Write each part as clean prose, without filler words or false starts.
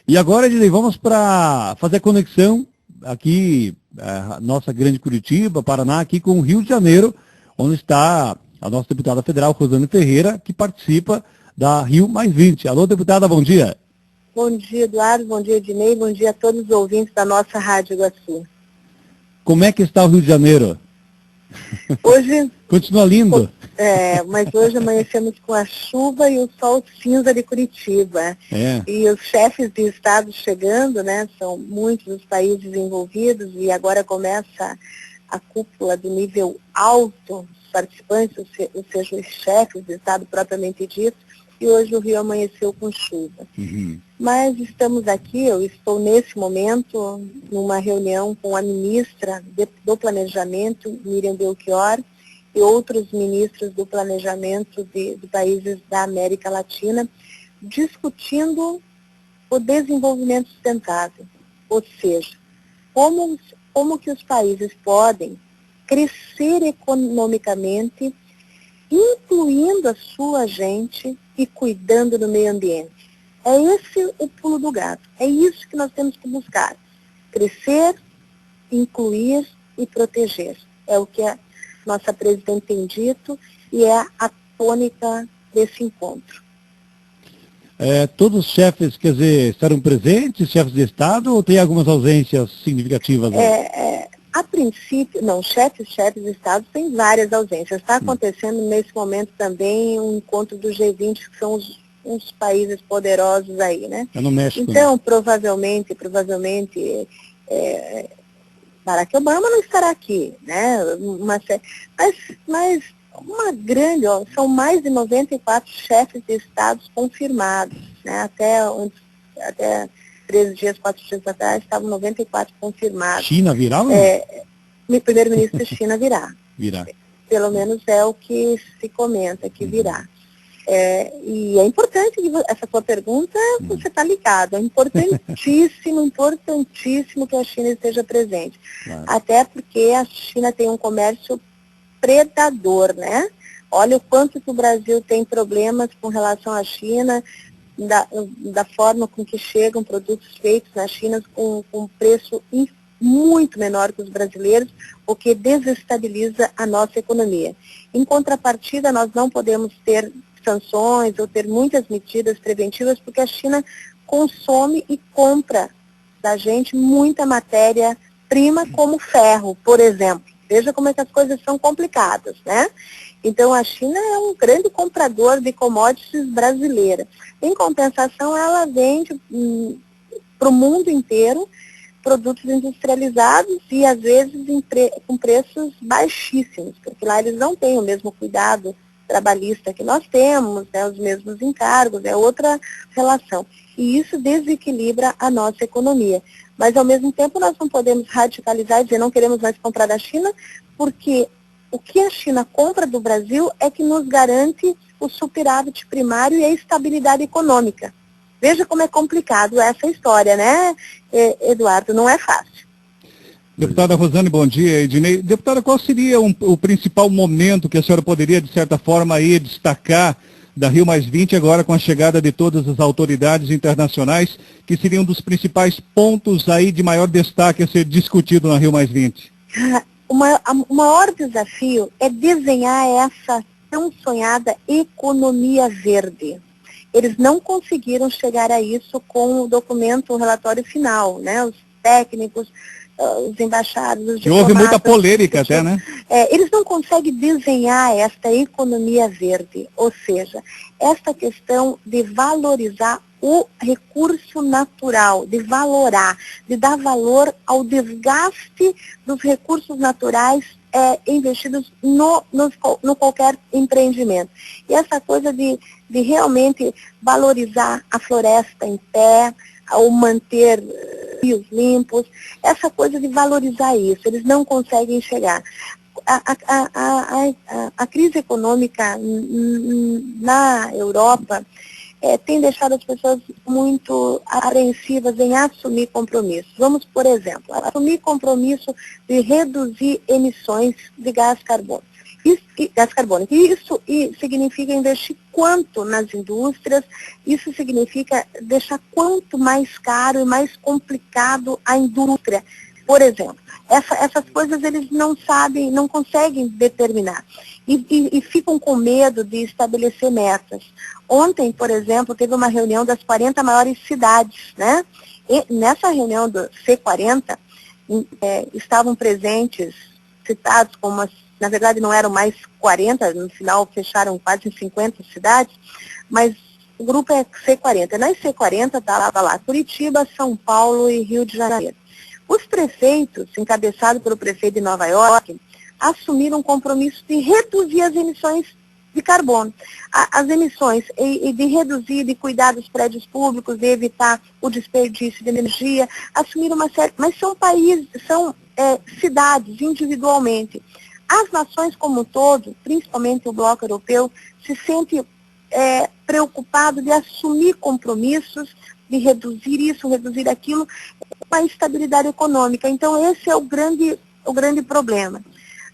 E agora, Ednei, vamos para fazer a conexão aqui, nossa grande Curitiba, Paraná, aqui com o Rio de Janeiro, onde está a nossa deputada federal, Rosane Ferreira, que participa da Rio Mais 20. Alô, deputada, bom dia. Bom dia, Eduardo, bom dia, Ednei, bom dia a todos os ouvintes da nossa Rádio Iguaçu. Como é que está o Rio de Janeiro? Hoje... Continua lindo. Mas hoje amanhecemos com a chuva e o sol cinza de Curitiba. E os chefes de estado chegando, né? São muitos os países envolvidos e agora começa a cúpula do nível alto, os participantes, ou seja, os chefes de estado propriamente dito, e hoje o Rio amanheceu com chuva. Mas estamos aqui, eu estou nesse momento numa reunião com a ministra do Planejamento, Miriam Belchior, e outros ministros do planejamento de países da América Latina, discutindo o desenvolvimento sustentável, ou seja, como que os países podem crescer economicamente, incluindo a sua gente e cuidando do meio ambiente. É esse o pulo do gato, é isso que nós temos que buscar, crescer, incluir e proteger. É o que a nossa presidente tem dito e é a tônica desse encontro. Todos os chefes, quer dizer, estarão presentes, chefes de Estado, ou tem algumas ausências significativas? A princípio, não, chefes de Estado tem várias ausências. Está acontecendo nesse momento também um encontro do G20, que são uns países poderosos aí, né? É no México. Então, né? provavelmente, Barack Obama não estará aqui, né? Mas uma grande, são mais de 94 chefes de estados confirmados, né? Até 4 dias atrás, estavam 94 confirmados. China virá ou não? O primeiro-ministro da China virá. Virá. Pelo menos é o que se comenta, que virá. E é importante, essa sua pergunta, você está ligado, é importantíssimo que a China esteja presente. Claro. Até porque a China tem um comércio predador, né? Olha o quanto que o Brasil tem problemas com relação à China, da forma com que chegam produtos feitos na China com preço muito menor que os brasileiros, o que desestabiliza a nossa economia. Em contrapartida, nós não podemos ter sanções ou ter muitas medidas preventivas, porque a China consome e compra da gente muita matéria-prima, como ferro, por exemplo. Veja como é que as coisas são complicadas, né? Então, a China é um grande comprador de commodities brasileira. Em compensação, ela vende para o mundo inteiro produtos industrializados e, às vezes, com preços baixíssimos, porque lá eles não têm o mesmo cuidado trabalhista que nós temos, né, os mesmos encargos, é outra relação. E isso desequilibra a nossa economia. Mas, ao mesmo tempo, nós não podemos radicalizar e dizer não queremos mais comprar da China, porque o que a China compra do Brasil é que nos garante o superávit primário e a estabilidade econômica. Veja como é complicado essa história, né, Eduardo? Não é fácil. Deputada Rosane, bom dia. Ednei. Deputada, qual seria o principal momento que a senhora poderia, de certa forma, aí, destacar da Rio Mais 20 agora com a chegada de todas as autoridades internacionais, que seriam dos principais pontos aí de maior destaque a ser discutido na Rio Mais 20? O maior desafio é desenhar essa tão sonhada economia verde. Eles não conseguiram chegar a isso com o documento, o relatório final, né? Os técnicos, os embaixados, os diplomatas. Houve muita polêmica até, né? Eles não conseguem desenhar esta economia verde, ou seja, esta questão de valorizar o recurso natural, de valorar, de dar valor ao desgaste dos recursos naturais investidos no qualquer empreendimento. E essa coisa de realmente valorizar a floresta em pé, ou manter rios limpos, essa coisa de valorizar isso, eles não conseguem chegar. A crise econômica na Europa tem deixado as pessoas muito apreensivas em assumir compromissos. Vamos, por exemplo, assumir compromisso de reduzir emissões de gás carbono. gás carbônico. Isso significa investir quanto nas indústrias, isso significa deixar quanto mais caro e mais complicado a indústria. Por exemplo, essas coisas eles não sabem, não conseguem determinar e ficam com medo de estabelecer metas. Ontem, por exemplo, teve uma reunião das 40 maiores cidades, né? E nessa reunião do C40, estavam presentes, citados como, na verdade não eram mais 40, no final fecharam quase 50 cidades, mas o grupo é C40. Nas C40 estava lá Curitiba, São Paulo e Rio de Janeiro. Os prefeitos, encabeçados pelo prefeito de Nova York, assumiram um compromisso de reduzir as emissões de carbono. As emissões e de reduzir, de cuidar dos prédios públicos, de evitar o desperdício de energia, assumiram uma série, mas são cidades individualmente. As nações como um todo, principalmente o bloco europeu, se sente preocupado de assumir compromissos, de reduzir isso, reduzir aquilo, com a estabilidade econômica. Então esse é o grande problema.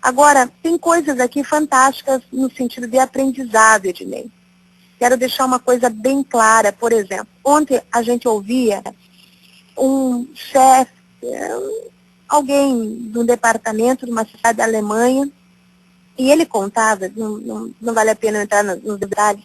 Agora, tem coisas aqui fantásticas no sentido de aprendizado, Ednei. Quero deixar uma coisa bem clara, por exemplo. Ontem a gente ouvia um chefe, alguém de um departamento de uma cidade da Alemanha, e ele contava, não vale a pena entrar nos detalhes,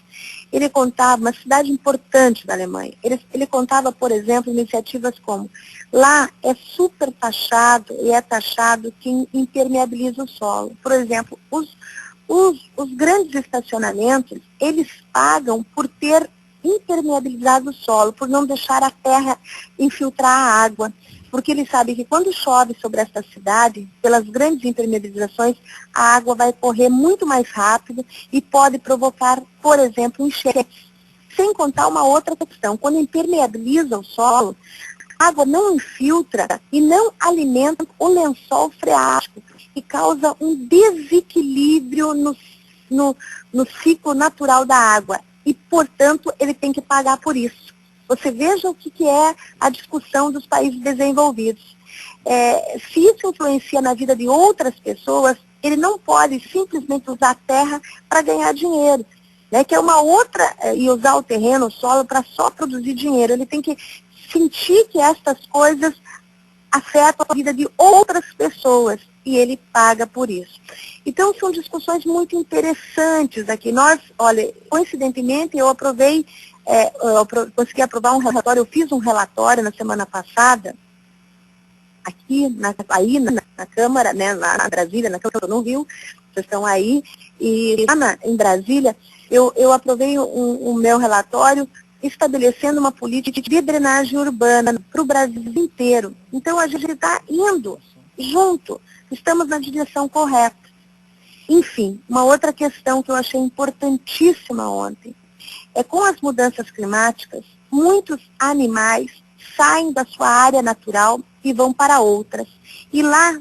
ele contava uma cidade importante da Alemanha. Ele contava, por exemplo, iniciativas como, lá é super taxado e é taxado quem impermeabiliza o solo. Por exemplo, os grandes estacionamentos, eles pagam por ter impermeabilizado o solo, por não deixar a terra infiltrar a água. Porque eles sabem que quando chove sobre essa cidade, pelas grandes impermeabilizações, a água vai correr muito mais rápido e pode provocar, por exemplo, enchentes. Sem contar uma outra questão, quando impermeabiliza o solo, a água não infiltra e não alimenta o lençol freático, que causa um desequilíbrio no ciclo natural da água. E, portanto, ele tem que pagar por isso. Você veja o que é a discussão dos países desenvolvidos. Se isso influencia na vida de outras pessoas, ele não pode simplesmente usar a terra para ganhar dinheiro, né? Que é uma outra, e usar o terreno, o solo, para só produzir dinheiro. Ele tem que sentir que estas coisas afetam a vida de outras pessoas e ele paga por isso. Então, são discussões muito interessantes aqui. Olha, coincidentemente, eu aprovei, consegui aprovar um relatório, eu fiz um relatório na semana passada, aqui na Câmara, né, lá na Brasília, na Câmara no Rio, vocês estão aí, e lá em Brasília, eu aprovei o meu relatório estabelecendo uma política de drenagem urbana para o Brasil inteiro. Então, a gente está indo junto, estamos na direção correta. Enfim, uma outra questão que eu achei importantíssima ontem, com as mudanças climáticas, muitos animais saem da sua área natural e vão para outras. E lá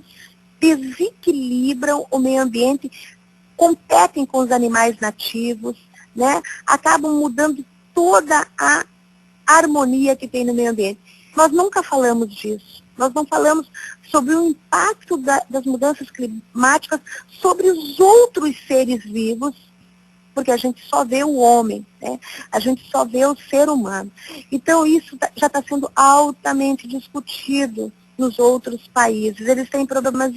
desequilibram o meio ambiente, competem com os animais nativos, né? Acabam mudando toda a harmonia que tem no meio ambiente. Nós nunca falamos disso. Nós não falamos sobre o impacto das mudanças climáticas sobre os outros seres vivos, porque a gente só vê o homem, né? A gente só vê o ser humano. Então, isso já está sendo altamente discutido nos outros países. Eles têm problemas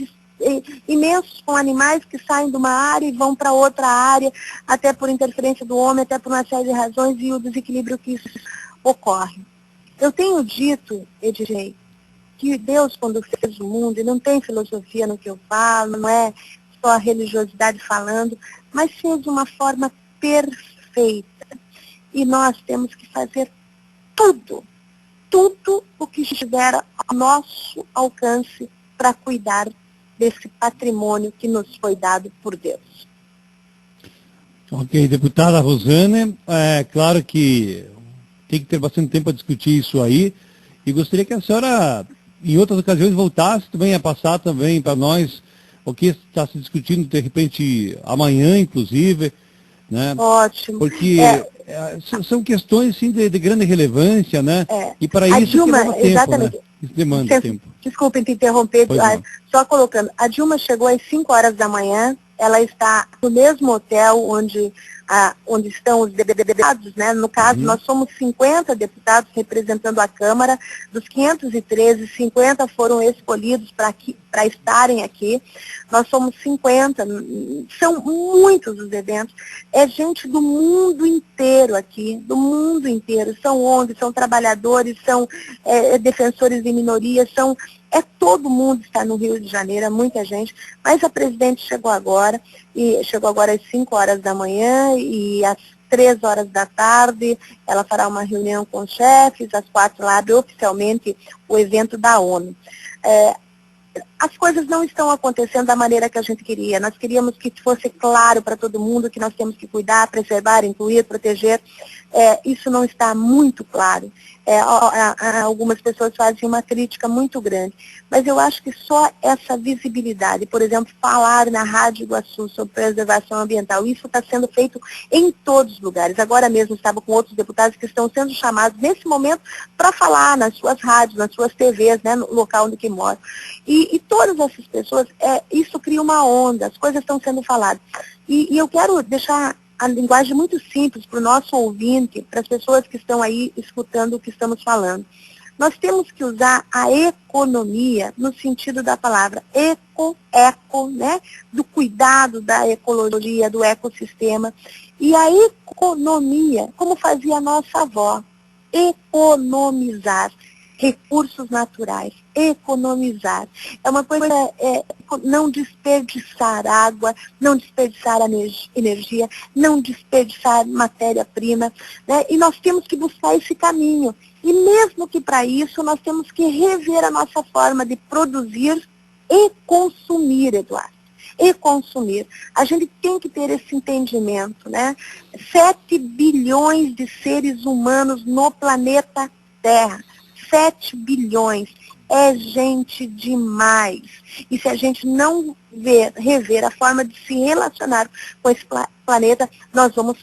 imensos com animais que saem de uma área e vão para outra área, até por interferência do homem, até por uma série de razões e o desequilíbrio que isso ocorre. Eu tenho dito, Ednei, que Deus, quando fez o mundo, e não tem filosofia no que eu falo, não é só a religiosidade falando, mas fez de uma forma perfeita. E nós temos que fazer tudo o que estiver ao nosso alcance para cuidar desse patrimônio que nos foi dado por Deus. Ok, deputada Rosane, claro que tem que ter bastante tempo para discutir isso aí, e gostaria que a senhora, em outras ocasiões, voltasse também a passar também para nós o que está se discutindo, de repente, amanhã, inclusive, né? Ótimo. Porque são questões, sim, de grande relevância, né? E para isso Dilma, demanda tempo, exatamente. né? Isso demanda tempo. Desculpem te interromper, só colocando. A Dilma chegou às 5 horas da manhã, ela está no mesmo hotel onde estão os deputados, né? No caso, nós somos 50 deputados representando a Câmara, dos 513, 50 foram escolhidos para estarem aqui. Nós somos 50, são muitos os eventos, é gente do mundo inteiro aqui, do mundo inteiro, são ONGs, são trabalhadores, são defensores de minorias, todo mundo está no Rio de Janeiro, é muita gente, mas a presidente chegou agora às 5 horas da manhã e às 3 horas da tarde ela fará uma reunião com os chefes, às 4 lá abre oficialmente o evento da ONU. As coisas não estão acontecendo da maneira que a gente queria. Nós queríamos que fosse claro para todo mundo que nós temos que cuidar, preservar, incluir, proteger. Isso não está muito claro. Algumas pessoas fazem uma crítica muito grande. Mas eu acho que só essa visibilidade, por exemplo, falar na Rádio Iguaçu sobre preservação ambiental, isso está sendo feito em todos os lugares. Agora mesmo estava com outros deputados que estão sendo chamados nesse momento para falar nas suas rádios, nas suas TVs, né, no local onde que moram. E todas essas pessoas, isso cria uma onda, as coisas estão sendo faladas. E eu quero deixar a linguagem muito simples para o nosso ouvinte, para as pessoas que estão aí escutando o que estamos falando. Nós temos que usar a economia no sentido da palavra eco, né, do cuidado da ecologia, do ecossistema. E a economia, como fazia a nossa avó, economizar recursos naturais, economizar. É uma coisa, não desperdiçar água, não desperdiçar energia, não desperdiçar matéria-prima, né? E nós temos que buscar esse caminho. E mesmo que para isso nós temos que rever a nossa forma de produzir e consumir, Eduardo. E consumir. A gente tem que ter esse entendimento, né? 7 bilhões de seres humanos no planeta Terra. 7 bilhões. É gente demais. E se a gente não rever a forma de se relacionar com esse planeta, nós vamos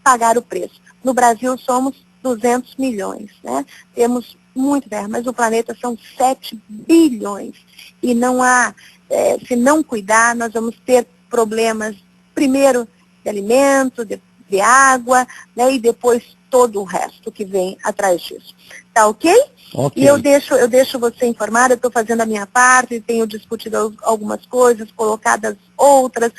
pagar o preço. No Brasil somos 200 milhões, né? Temos muito terra, mas o planeta são 7 bilhões. E não há, se não cuidar, nós vamos ter problemas, primeiro, de alimento, de água, né? E depois todo o resto que vem atrás disso. Tá ok? Okay. E eu deixo você informado, eu estou fazendo a minha parte, tenho discutido algumas coisas, colocadas outras,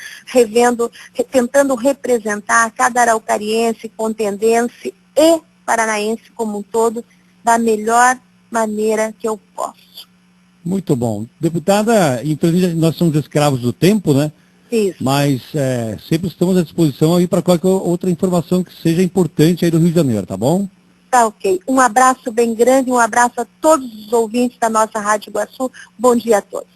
tentando representar cada araucariense, contendense e paranaense como um todo da melhor maneira que eu posso. Muito bom. Deputada, infelizmente nós somos escravos do tempo, né? Isso. Mas sempre estamos à disposição aí para qualquer outra informação que seja importante aí do Rio de Janeiro, tá bom? Tá ok. Um abraço bem grande, um abraço a todos os ouvintes da nossa Rádio Iguaçu. Bom dia a todos.